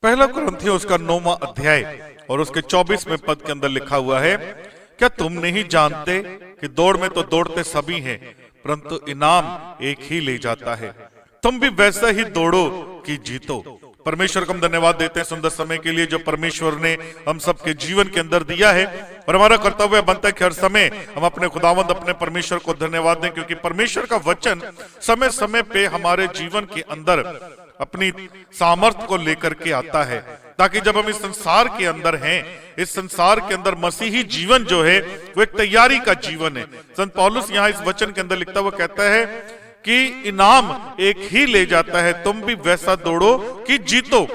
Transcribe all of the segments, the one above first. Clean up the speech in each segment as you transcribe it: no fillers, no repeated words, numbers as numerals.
पहला कुरिन्थियों उसका 9वां अध्याय और उसके 24वें पद के अंदर लिखा हुआ है, क्या तुम नहीं जानते कि दौड़ में तो दौड़ते सभी हैं, परंतु इनाम एक ही ले जाता है। तुम भी वैसा ही दौड़ो कि जीतो। परमेश्वर को हम धन्यवाद देते हैं सुंदर समय के लिए जो परमेश्वर ने हम सबके जीवन के अंदर दिया है। और हमारा कर्तव्य बनता है कि हर समय हम अपने खुदावंद अपने परमेश्वर को धन्यवाद दें, क्योंकि परमेश्वर का वचन समय समय पे हमारे जीवन के अंदर अपनी सामर्थ्य को लेकर के आता है, ताकि जब हम इस संसार के अंदर हैं, इस संसार के अंदर मसीही जीवन जो है वो एक तैयारी का जीवन है। संत पौलुस यहाँ इस वचन के अंदर लिखता हुआ कहता है कि इनाम एक ही ले जाता है, तुम भी वैसा दौड़ो कि जीतो।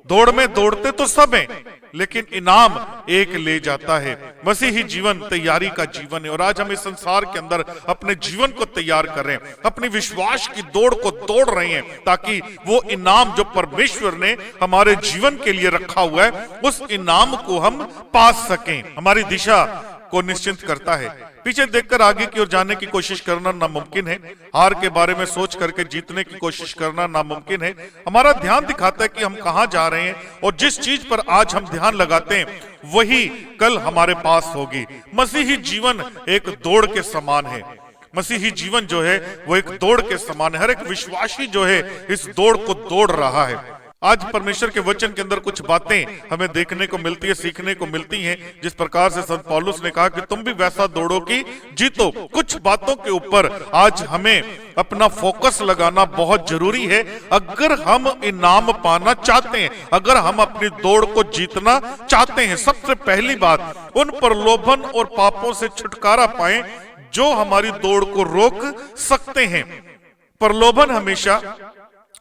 दौड़ में दौड़ते तो सब हैं, लेकिन इनाम एक ले जाता है। मसीही जीवन तैयारी का जीवन है, और आज हम इस संसार के अंदर अपने जीवन को तैयार कर रहे हैं, अपनी विश्वास की दौड़ को दौड़ रहे हैं, ताकि वो इनाम जो परमेश्वर ने हमारे जीवन के लिए रखा हुआ है उस इनाम को हम पा सकें। हमारी दिशा को निश्चिंत करता है। पीछे देखकर आगे की ओर जाने की कोशिश करना नामुमकिन है। हार के बारे में सोच करके जीतने की कोशिश करना नामुमकिन है। हमारा ध्यान दिखाता है कि हम कहां जा रहे हैं, और जिस चीज पर आज हम ध्यान लगाते हैं वही कल हमारे पास होगी। मसीही जीवन एक दौड़ के समान है। मसीही जीवन जो है वो एक दौड़ के समान है। हर एक विश्वासी जो है इस दौड़ को दौड़ रहा है। आज परमेश्वर के वचन के अंदर कुछ बातें हमें देखने को मिलती है, सीखने को मिलती हैं। जिस प्रकार से संत पौलुस ने कहा कि तुम भी वैसा दौड़ो कि जीतो। कुछ बातों के ऊपर आज हमें अपना फोकस लगाना बहुत जरूरी है। अगर हम इनाम पाना चाहते हैं, अगर हम अपनी दौड़ को जीतना चाहते हैं, सबसे पहली बात उन प्रलोभन और पापों से छुटकारा पाएं जो हमारी दौड़ को रोक सकते हैं। प्रलोभन हमेशा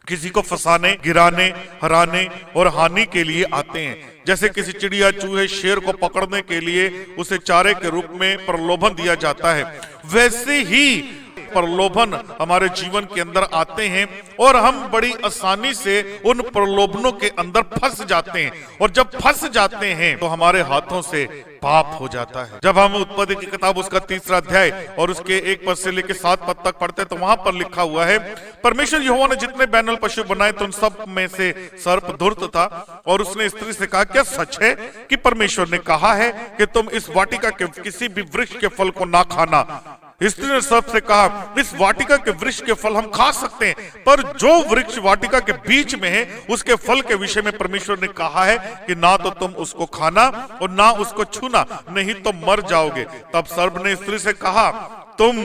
किसी को फंसाने, गिराने, हराने और हानि के लिए आते हैं। जैसे किसी चिड़िया, चूहे, शेर को पकड़ने के लिए उसे चारे के रूप में प्रलोभन दिया जाता है, वैसे ही प्रलोभन हमारे जीवन के अंदर आते हैं और हम बड़ी आसानी से उन प्रलोभनों के अंदर फंस जाते हैं। और जब फंस जाते हैं तो हमारे हाथों से पाप हो जाता है। जब हम उत्पत्ति की किताब उसका 3रा अध्याय और उसके 1 पद से लेकर 7 पद तक पढ़ते हैं तो वहां पर लिखा हुआ है, परमेश्वर यहोवा ने जितने बैनल पशु बनाए तो उन सब में से सर्प धूर्त था। और उसने स्त्री से कहा, क्या सच है कि परमेश्वर ने कहा है कि तुम इस वाटिका के किसी भी वृक्ष के फल को ना खाना? स्त्री ने सर्प से कहा, इस वाटिका के वृक्ष के फल हम खा सकते हैं, पर जो वृक्ष वाटिका के बीच में है उसके फल के विषय में परमेश्वर ने कहा है कि ना तो तुम उसको खाना और ना उसको छूना, नहीं तो मर जाओगे। तब सर्प ने स्त्री से कहा, तुम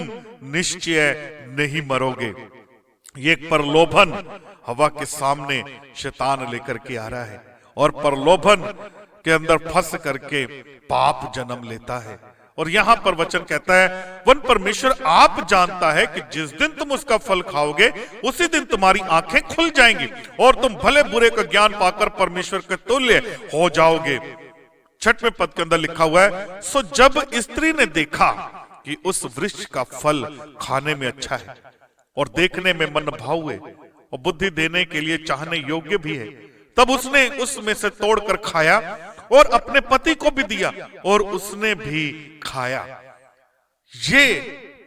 निश्चय नहीं मरोगे। ये प्रलोभन हवा के सामने शैतान लेकर के आ रहा है, और प्रलोभन के अंदर फंस करके पाप जन्म लेता है। और यहां पर वचन कहता है, वन परमेश्वर आप जानता है कि जिस दिन तुम उसका फल खाओगे उसी दिन तुम्हारी आंखें खुल जाएंगी और तुम भले बुरे का ज्ञान पाकर परमेश्वर के तुल्य हो जाओगे। 6वें पद के अंदर लिखा हुआ है, सो जब स्त्री ने देखा कि उस वृक्ष का फल खाने में अच्छा है और देखने में मन भावे और बुद्धि देने के लिए चाहने योग्य भी है, तब उसने उसमें से तोड़कर खाया और अपने पति को भी दिया और उसने भी खाया। ये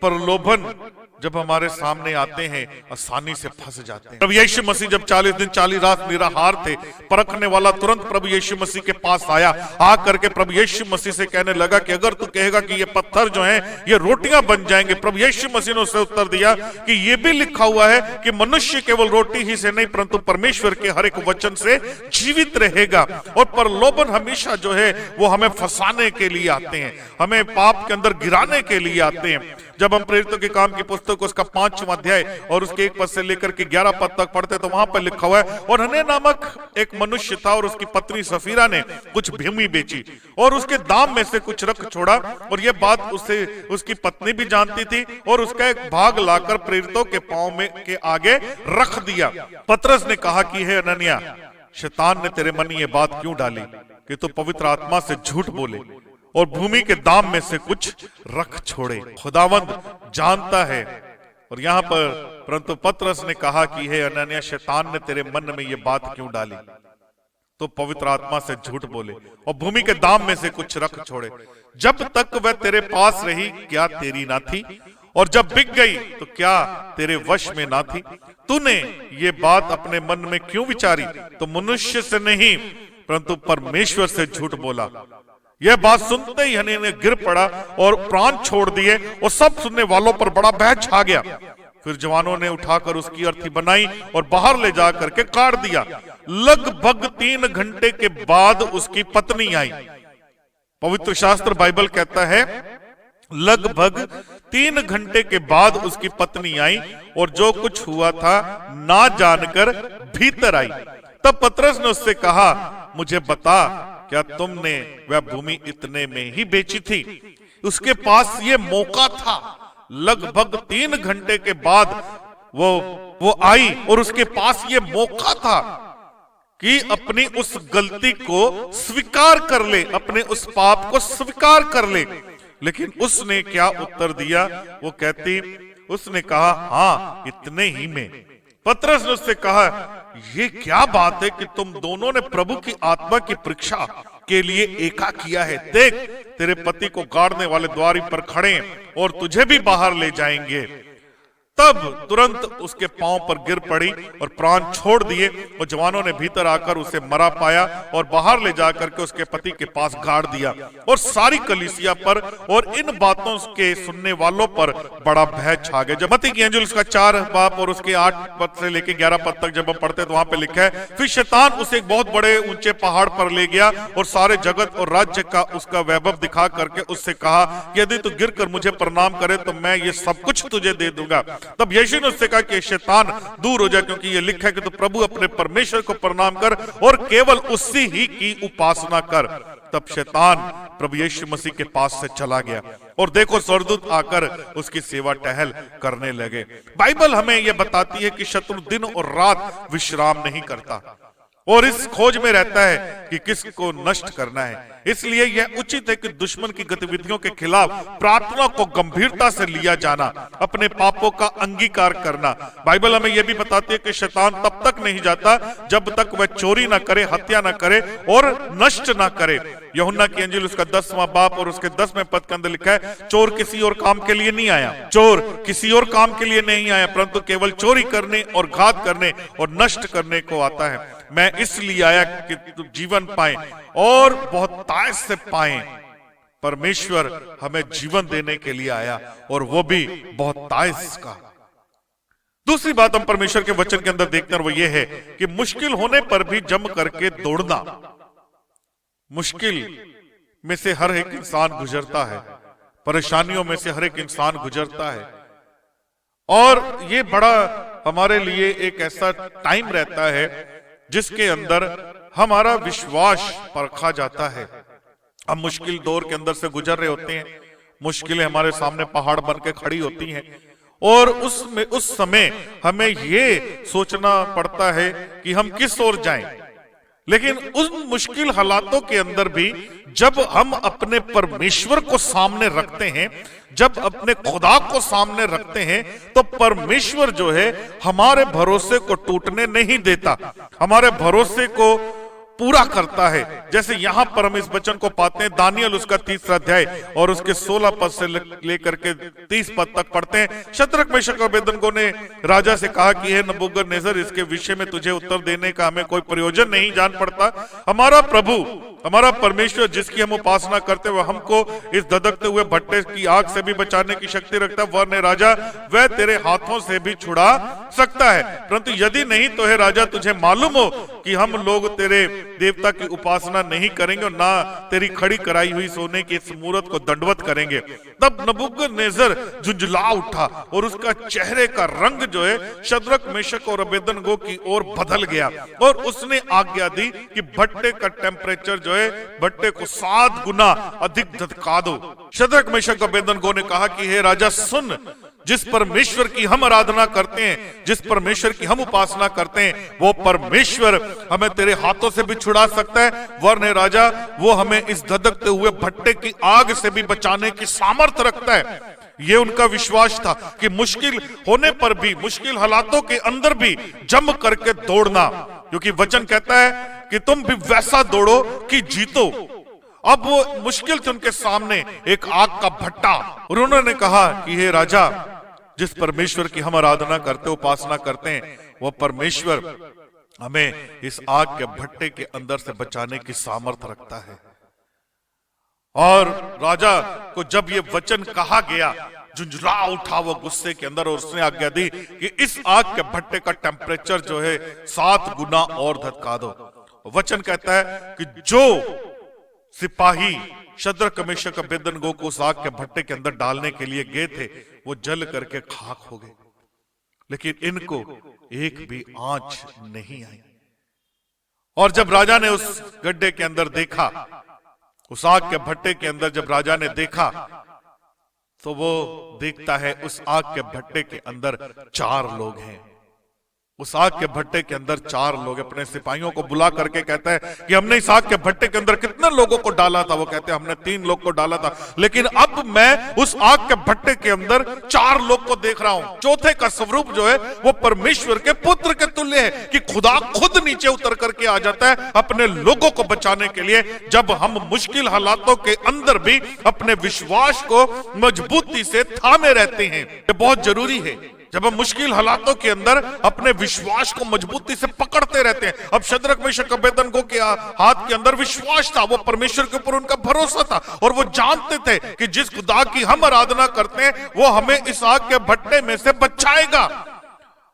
प्रलोभन जब हमारे सामने आते हैं आसानी से फंस जाते हैं। प्रभु यीशु मसीह जब 40 दिन 40 रात निराहार थे, परखने वाला तुरंत प्रभु यीशु मसीह के पास आया। आ करके प्रभु यीशु मसीह से कहने लगा कि अगर तू कहेगा कि ये पत्थर जो हैं ये रोटियां बन जाएंगे। प्रभु यीशु मसीह ने उसे उत्तर दिया कि ये भी लिखा हुआ है कि मनुष्य केवल रोटी ही से नहीं परंतु परमेश्वर के हर एक वचन से जीवित रहेगा। और प्रलोभन हमेशा जो है वो हमें फंसाने के लिए आते हैं, हमें पाप के अंदर गिराने के लिए आते हैं। जब हम प्रेरितों के काम की पुस्तक उसका 5वां अध्याय और उसके 1 पद से लेकर के 11 पद तक पढ़ते तो वहां पर लिखा हुआ है, और हन्ने नामक एक मनुष्य था और उसकी पत्नी सफीरा ने कुछ भूमि बेची और उसके दाम में से कुछ रख छोड़ा। और यह बात उसे उसकी पत्नी भी जानती थी और उसका एक भाग लाकर प्रेरितों के पांव में के आगे रख दिया। पतरस ने कहा कि हे अननिया, शैतान ने तेरे मन में ये बात क्यों डाली कि तू पवित्र आत्मा से झूठ बोले और भूमि के दाम में से कुछ रख छोड़े? खुदावंद जानता है। और यहाँ पर परंतु पतरस ने कहा कि हे अनन्या, शैतान ने तेरे मन में ये बात क्यों डाली तो पवित्र आत्मा से झूठ बोले और भूमि के दाम में से कुछ रख छोड़े? जब तक वह तेरे पास रही क्या तेरी ना थी? और जब बिक गई तो क्या तेरे वश में ना थी? तूने ये बात अपने मन में क्यों विचारी? तो मनुष्य से नहीं परंतु परमेश्वर से झूठ बोला। यह बात सुनते ही हनी ने गिर पड़ा और प्राण छोड़ दिए और सब सुनने वालों पर बड़ा भय छा गया। फिर जवानों ने उठाकर उसकी अर्थी बनाई और बाहर ले जा करके काट दिया। लगभग 3 घंटे के बाद उसकी पत्नी आई। पवित्र शास्त्र बाइबल कहता है लगभग 3 घंटे के बाद उसकी पत्नी आई और जो कुछ हुआ था ना जानकर भीतर आई। तब पतरस ने उससे कहा, मुझे बता, क्या तुमने वह भूमि इतने में ही बेची थी? उसके पास ये मौका था। लगभग 3 घंटे के बाद वो आई और उसके पास ये मौका था कि अपनी उस गलती को स्वीकार कर ले, अपने उस पाप को स्वीकार कर ले। लेकिन उसने क्या उत्तर दिया? वो कहती, उसने कहा, हाँ, इतने ही में। पतरस ने उससे कहा, ये क्या बात है कि तुम दोनों ने प्रभु की आत्मा की परीक्षा के लिए एका किया है। देख, तेरे पति को गाड़ने वाले द्वार पर खड़े और तुझे भी बाहर ले जाएंगे। तब तुरंत उसके पांव पर गिर पड़ी और प्राण छोड़ दिए और जवानों ने भीतर आकर उसे मरा पाया और बाहर ले जाकर के उसके पति के पास गाड़ दिया। और सारी कलीसिया पर और इन बातों के सुनने वालों पर बड़ा भय छा गया। जब मत्ती की इंजील उसका 4 बाब और उसके 8 पद से लेके 11 पद तक जब हम पढ़ते तो वहां पे लिखा है, फिर शैतान उसे एक बहुत बड़े ऊंचे पहाड़ पर ले गया और सारे जगत और राज्य का उसका वैभव दिखा करके उससे कहा, यदि तू गिर कर मुझे प्रणाम करे तो मैं ये सब कुछ तुझे दे दूंगा। तब यीशु ने उससे कहा कि शैतान दूर हो जा, क्योंकि ये लिखा है कि तू प्रभु अपने परमेश्वर को प्रणाम कर और केवल उसी ही की उपासना कर। तब शैतान प्रभु यीशु मसीह के पास से चला गया और देखो स्वर्गदूत आकर उसकी सेवा टहल करने लगे। बाइबल हमें यह बताती है कि शत्रु दिन और रात विश्राम नहीं करता और इस खोज में रहता है कि किसको नष्ट करना है। इसलिए यह उचित है कि दुश्मन की गतिविधियों के खिलाफ प्रार्थना को गंभीरता से लिया जाना, अपने पापों का अंगीकार करना। बाइबल हमें यह भी बताती है कि शैतान तब तक नहीं जाता जब तक वह चोरी ना करे, हत्या ना करे और नष्ट ना करे। यूहन्ना की इंजील उसका 10वां बाब और उसके 10वें पद के अंदर लिखा है, चोर किसी और काम के लिए नहीं आया, चोर किसी और काम के लिए नहीं आया, परंतु केवल चोरी करने और घात करने और नष्ट करने को आता है। मैं इसलिए आया कि तुम जीवन पाए और बहुत ताय से पाए। परमेश्वर हमें जीवन देने के लिए आया और वो भी बहुत ताय का। दूसरी बात हम परमेश्वर के वचन के अंदर देखते हैं वो ये है कि मुश्किल होने पर भी जम करके दौड़ना। मुश्किल में से हर एक इंसान गुजरता है, परेशानियों में से हर एक इंसान गुजरता है और ये बड़ा हमारे लिए एक ऐसा टाइम रहता है जिसके अंदर हमारा विश्वास परखा जाता है। हम मुश्किल दौर के अंदर से गुजर रहे होते हैं, मुश्किलें हमारे सामने पहाड़ बन के खड़ी होती हैं और उस समय हमें ये सोचना पड़ता है कि हम किस ओर जाएं। लेकिन उन मुश्किल हालातों के अंदर भी जब हम अपने परमेश्वर को सामने रखते हैं, जब अपने खुदा को सामने रखते हैं, तो परमेश्वर जो है हमारे भरोसे को टूटने नहीं देता, हमारे भरोसे को पूरा करता है। जैसे यहां पर हम इस वचन को पाते हैं, दानियल उसका 3रा अध्याय और उसके 16 पद से लेकर के 30 पद तक पढ़ते हैं। शद्रक मेशक और अबेदनगो ने राजा से कहा कि हे नबूकदनेस्सर, इसके विषय में तुझे उत्तर देने का हमें कोई प्रयोजन नहीं जान पड़ता। हमारा प्रभु, हमारा परमेश्वर जिसकी हम उपासना करते हुए हमको इस धधकते हुए भट्टे की आग से भी बचाने की शक्ति रखता है, वरने राजा वह तेरे हाथों से भी छुड़ा सकता है। परंतु यदि नहीं तो हे राजा, तुझे मालूम हो कि हम लोग तेरे देवता की उपासना नहीं करेंगे और ना तेरी खड़ी कराई हुई सोने की इस मूरत को दंडवत करेंगे। तब नबूकदनेस्सर झुंझला उठा और उसका चेहरे का रंग जो है शद्रक मेशक और अबेदनगो की ओर बदल गया और उसने आज्ञा दी कि भट्टे का टेम्परेचर जो है भट्टे को 7 गुना अधिक धधका दो। शद्रक मेशक और अबेदनगो ने कहा कि हे राजा सुन, जिस परमेश्वर की हम आराधना करते हैं, जिस परमेश्वर की हम उपासना करते हैं, वो परमेश्वर हमें तेरे हाथों से भी छुड़ा सकता है, वरने राजा वो हमें इस धधकते हुए भट्टे की आग से भी बचाने की सामर्थ्य रखता है। ये उनका विश्वास था कि मुश्किल होने पर भी, मुश्किल हालातों के अंदर भी जम करके दौड़ना, क्योंकि वचन कहता है कि तुम भी वैसा दौड़ो कि जीतो। अब वो मुश्किल थी उनके सामने एक आग का भट्टा, और उन्होंने कहा कि हे राजा, जिस परमेश्वर की हम आराधना करते उपासना करते हैं, वो परमेश्वर हमें इस आग के भट्टे के अंदर से बचाने की सामर्थ रखता है। और राजा को जब ये वचन कहा गया, झुंझुला उठा वो गुस्से के अंदर, और उसने आज्ञा दी कि इस आग के भट्टे का टेम्परेचर जो है 7 गुना और धधका दो। वचन कहता है कि जो सिपाही शद्रक मेशक अबेदनगो को उस आग के भट्टे के अंदर डालने के लिए गए थे, वो जल करके खाक हो गए, लेकिन इनको एक भी आंच नहीं आई। और जब राजा ने उस गड्ढे के अंदर देखा, उस आग के भट्टे के अंदर जब राजा ने देखा, तो वो देखता है उस आग के भट्टे के अंदर 4 लोग हैं। उस आग के भट्टे के अंदर 4 लोग। अपने सिपाहियों को बुला करके कहता है कि हमने इस आग के भट्टे के अंदर कितने लोगों को डाला था? वो कहते हैं हमने 3 लोग को डाला था, लेकिन अब मैं उस आग के भट्टे के अंदर 4 लोग को देख रहा हूं। चौथे का स्वरूप जो है वो परमेश्वर के पुत्र के तुल्य है, कि खुदा खुद नीचे उतर करके आ जाता है अपने लोगों को बचाने के लिए। जब हम मुश्किल हालातों के अंदर भी अपने विश्वास को मजबूती से थामे रहते हैं, ये बहुत जरूरी है। जब हम मुश्किल हालातों के अंदर अपने विश्वास को मजबूती से पकड़ते रहते हैं। अब शद्रक मेशक अबेदनगो के हाथ के अंदर विश्वास था, वो परमेश्वर के ऊपर उनका भरोसा था, और वो जानते थे कि जिस खुदा की हम आराधना करते हैं वो हमें इस आग के भट्टे में से बचाएगा।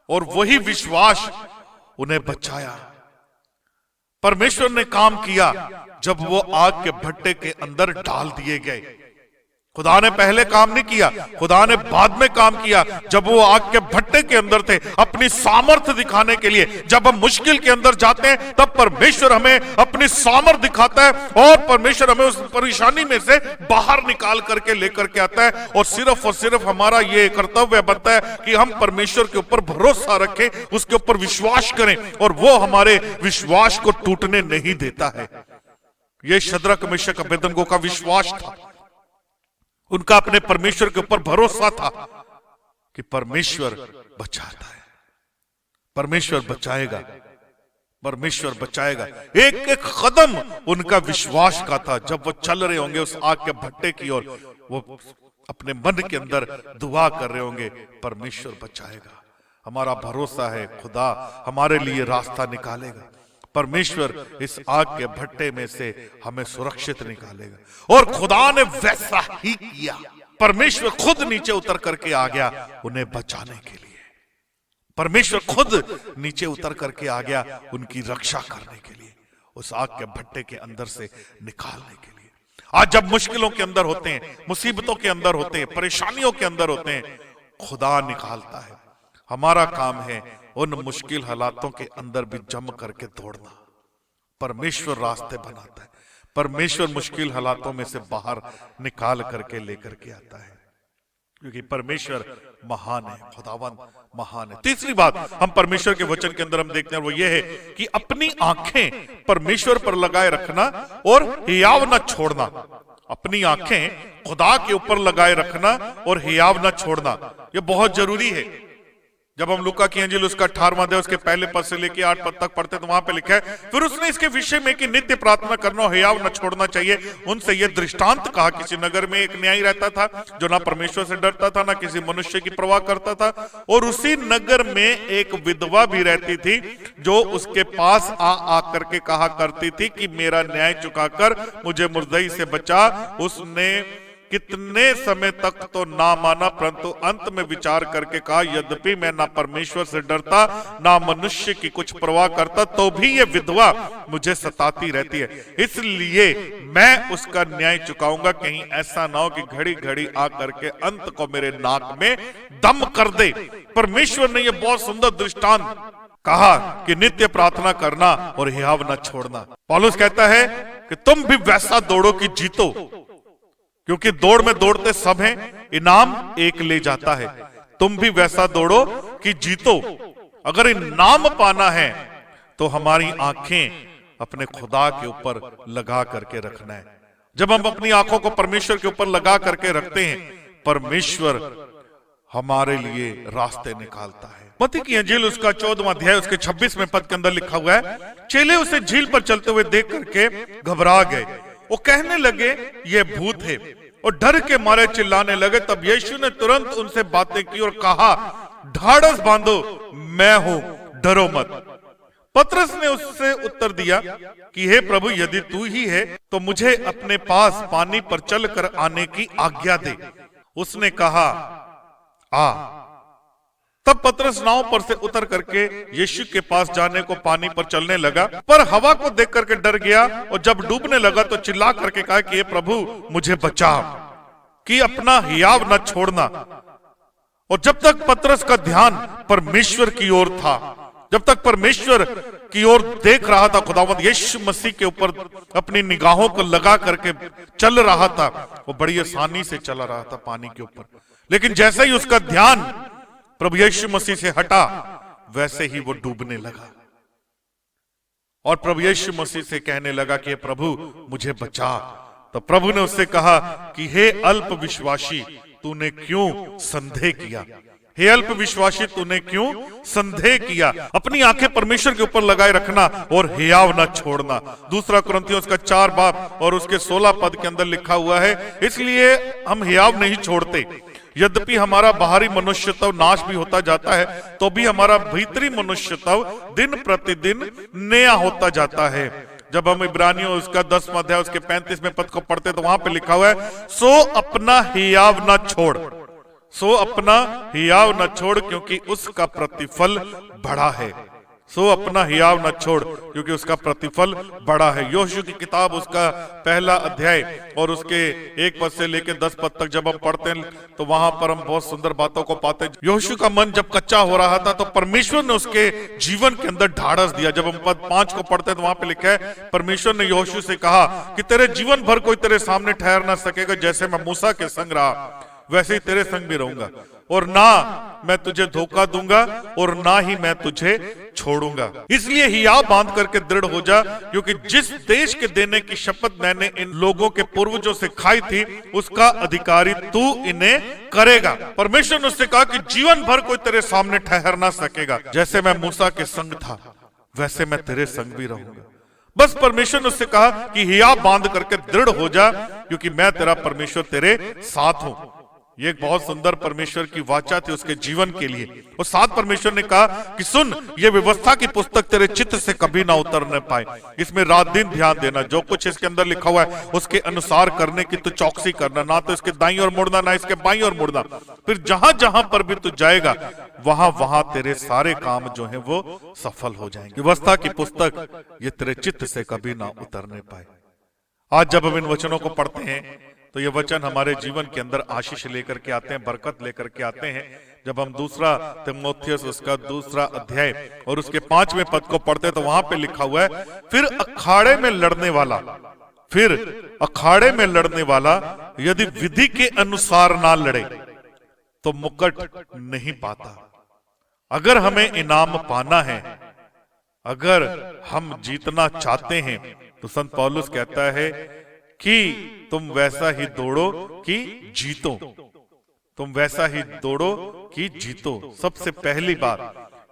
और वही विश्वास उन्हें बचाया। परमेश्वर ने काम किया जब वो आग के भट्टे के अंदर डाल दिए गए। खुदा ने पहले काम नहीं किया, खुदा ने बाद में काम किया। जब वो आग के भट्टे के अंदर थे, अपनी सामर्थ दिखाने के लिए, जब हम मुश्किल के अंदर जाते हैं तब परमेश्वर हमें अपनी सामर्थ दिखाता है, और परमेश्वर हमें उस परेशानी में से बाहर निकाल करके लेकर के आता है। और सिर्फ हमारा ये कर्तव्य बनता है कि हम परमेश्वर के ऊपर भरोसा रखें, उसके ऊपर विश्वास करें, और वो हमारे विश्वास को टूटने नहीं देता है। ये शद्रक मेशक अबेदनगो का विश्वास था, उनका अपने परमेश्वर के ऊपर भरोसा था कि परमेश्वर बचाता है, परमेश्वर बचाएगा, परमेश्वर बचाएगा। एक एक कदम उनका विश्वास का था। जब वो चल रहे होंगे उस आग के भट्टे की ओर, वो अपने मन के अंदर दुआ कर रहे होंगे, परमेश्वर बचाएगा। हमारा भरोसा है खुदा हमारे लिए रास्ता निकालेगा, परमेश्वर इस आग के भट्टे में से हमें सुरक्षित निकालेगा। और खुदा ने वैसा ही किया। परमेश्वर खुद नीचे उतर करके आ गया उन्हें बचाने के लिए। परमेश्वर खुद नीचे उतर करके आ गया उनकी रक्षा करने के लिए, उस आग के भट्टे के अंदर से निकालने के लिए। आज जब मुश्किलों के अंदर होते हैं, मुसीबतों के अंदर होते हैं, परेशानियों के अंदर होते हैं, खुदा निकालता है। हमारा काम है उन मुश्किल हालातों के अंदर भी जम करके दौड़ना। परमेश्वर रास्ते बनाता है, परमेश्वर मुश्किल हालातों में से बाहर निकाल करके लेकर के आता है, क्योंकि परमेश्वर महान है, खुदावंद महान है। तीसरी बात हम परमेश्वर के वचन के अंदर हम देखते हैं वो ये है कि अपनी आंखें परमेश्वर पर लगाए रखना और हियाव न छोड़ना। अपनी आंखें खुदा के ऊपर लगाए रखना और हियाव न छोड़ना, ये बहुत जरूरी है। जब हम लूका की इंजील उसका 18वां अध्याय उसके पहले पद से लेके 8 पद तक पढ़ते तो वहां पे लिखा है, फिर उसने इसके विषय में कि नित्य प्रार्थना करना और हियाव न छोड़ना चाहिए, उनसे यह दृष्टांत कहा। किसी नगर में एक न्यायी रहता था जो ना परमेश्वर से डरता था ना किसी मनुष्य की परवाह करता था, और उसी नगर में एक विधवा भी रहती थी जो उसके पास आ करके कहा करती थी कि मेरा न्याय चुकाकर मुझे मुर्दई से बचा। उसने कितने समय तक तो ना माना, परंतु अंत में विचार करके कहा, यद्यपि मैं ना परमेश्वर से डरता ना मनुष्य की कुछ परवाह करता, तो भी ये विधवा मुझे सताती रहती है, इसलिए मैं उसका न्याय चुकाऊंगा। कहीं ऐसा ना हो कि घड़ी घड़ी आ करके अंत को मेरे नाक में दम कर दे। परमेश्वर ने यह बहुत सुंदर दृष्टांत कहा कि नित्य प्रार्थना करना और हियाव न छोड़ना। पौलुस कहता है कि तुम भी वैसा दौड़ो कि जीतो, क्योंकि दौड़ में दौड़ते सब हैं, इनाम एक ले जाता है। तुम भी वैसा दौड़ो कि जीतो। अगर इनाम पाना है तो हमारी आंखें अपने खुदा के ऊपर लगा करके रखना है। जब हम अपनी आंखों को परमेश्वर के ऊपर लगा करके रखते हैं, परमेश्वर हमारे लिए रास्ते निकालता है। मत्ती की इंजील उसका 14वां अध्याय उसके 26वें पद के अंदर लिखा हुआ है, चेले उसे झील पर चलते हुए देख करके घबरा गए वो कहने लगे ये भूत है और डर के मारे चिल्लाने लगे। तब यीशु ने तुरंत उनसे बातें की और कहा, ढाढ़स बांधो, मैं हूं, डरो मत। पतरस ने उससे उत्तर दिया कि हे प्रभु, यदि तू ही है तो मुझे अपने पास पानी पर चलकर आने की आज्ञा दे। उसने कहा, आ। तब पतरस नाव पर से उतर करके यीशु के पास जाने को पानी पर चलने लगा, पर हवा को देख करके डर गया और जब डूबने लगा तो चिल्ला करके कहा कि हे प्रभु, मुझे बचा, कि अपना हियाव न छोड़ना। और जब तक पतरस का ध्यान परमेश्वर की ओर था, जब तक परमेश्वर की ओर देख रहा था, खुदावंद यीशु मसीह के ऊपर अपनी निगाहों को लगा करके चल रहा था, वो बड़ी आसानी से चला रहा था पानी के ऊपर। लेकिन जैसे ही उसका ध्यान प्रभु यीशु मसीह से हटा, वैसे ही वो डूबने लगा और प्रभु यीशु मसीह से कहने लगा कि प्रभु, मुझे बचा। तो प्रभु ने उससे कहा कि हे अल्प विश्वासी, तूने क्यों संदेह किया? हे अल्प विश्वासी, तूने क्यों संदेह किया? अपनी आंखें परमेश्वर के ऊपर लगाए रखना और हियाव न छोड़ना। दूसरा कुरिन्थियों का 4 बाब और उसके 16 पद के अंदर लिखा हुआ है, इसलिए हम हियाव नहीं छोड़ते। यद्यपि हमारा बाहरी मनुष्यत्व नाश भी होता जाता है, तो भी हमारा भीतरी मनुष्यत्व दिन प्रतिदिन नया होता जाता है। जब हम इब्रानियों उसका 10वां अध्याय उसके 35वें पद को पढ़ते तो वहां पे लिखा हुआ है, सो अपना हियाव न छोड़, सो अपना हियाव न छोड़, क्योंकि उसका प्रतिफल बड़ा है। सो अपना हियाव न छोड़, क्योंकि उसका प्रतिफल बड़ा है। यहोशू की किताब उसका 1 अध्याय और उसके 1 पद से लेकर 10 पद तक जब हम पढ़ते हैं तो वहां पर हम बहुत सुंदर बातों को पाते हैं। यहोशू का मन जब कच्चा हो रहा था तो परमेश्वर ने उसके जीवन के अंदर ढाढ़स दिया। जब हम पद 5 को पढ़ते हैं तो वहां पे लिखा है, परमेश्वर ने यहोशू से कहा कि तेरे जीवन भर कोई तेरे सामने ठहर ना सकेगा। जैसे मैं मूसा के संग रहा, वैसे ही तेरे संग भी रहूंगा, और ना मैं तुझे धोखा दूंगा और ना ही मैं तुझे छोड़ूंगा। इसलिए हियाव बांध करके दृढ़ हो जा, क्योंकि जिस देश के देने की शपथ मैंने इन लोगों के पूर्वजों से खाई थी, उसका अधिकारी तू इन्हें करेगा। परमेश्वर ने उससे कहा कि जीवन भर कोई तेरे सामने ठहर ना सकेगा। जैसे मैं मूसा के संग था, वैसे मैं तेरे संग भी रहूंगा। बस परमेश्वर ने उससे कहा कि हियाव बांध करके दृढ़ हो जा, क्योंकि मैं तेरा परमेश्वर तेरे साथ हूं। ये एक बहुत सुंदर परमेश्वर की वाचा थी उसके जीवन के लिए। और साथ परमेश्वर ने कहा कि सुन, ये व्यवस्था की पुस्तक तेरे चित्त से कभी ना उतरने पाए, इसमें रात दिन ध्यान देना, जो कुछ इसके अंदर लिखा हुआ है उसके अनुसार करने की तो चौकसी करना, ना तो इसके दाईं ओर मुड़ना ना इसके बाईं ओर मुड़ना। फिर जहां जहां पर भी तू जाएगा, वहां वहां तेरे सारे काम जो है वो सफल हो जाएंगे। व्यवस्था की पुस्तक ये तेरे चित्त से कभी ना उतरने पाए। आज जब हम इन वचनों को पढ़ते हैं तो ये वचन हमारे जीवन के अंदर आशीष लेकर के आते हैं, बरकत लेकर के आते हैं। जब हम 2 तीमुथियुस उसका 2 अध्याय और उसके 5वें पद को पढ़ते हैं तो वहां पे लिखा हुआ है, फिर अखाड़े में लड़ने वाला यदि विधि के अनुसार ना लड़े तो मुकुट नहीं पाता। अगर हमें इनाम पाना है, अगर हम जीतना चाहते हैं, तो संत पौलुस कहता है कि तुम वैसा ही दौड़ो कि जीतो, तुम वैसा ही दौड़ो कि जीतो। सबसे पहली बात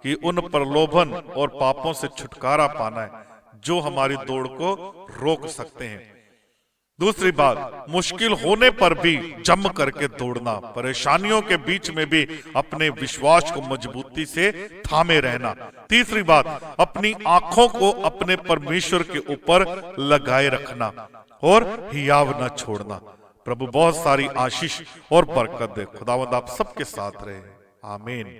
कि उन प्रलोभन और पापों से छुटकारा पाना है जो हमारी दौड़ को रोक सकते हैं। दूसरी बात, मुश्किल होने पर भी जम करके दौड़ना, परेशानियों के बीच में भी अपने विश्वास को मजबूती से थामे रहना। तीसरी बात, अपनी आंखों को अपने परमेश्वर के ऊपर लगाए रखना और हियाव न छोड़ना। प्रभु बहुत सारी आशीष और बरकत दे। खुदावंद आप सबके साथ रहे। आमीन।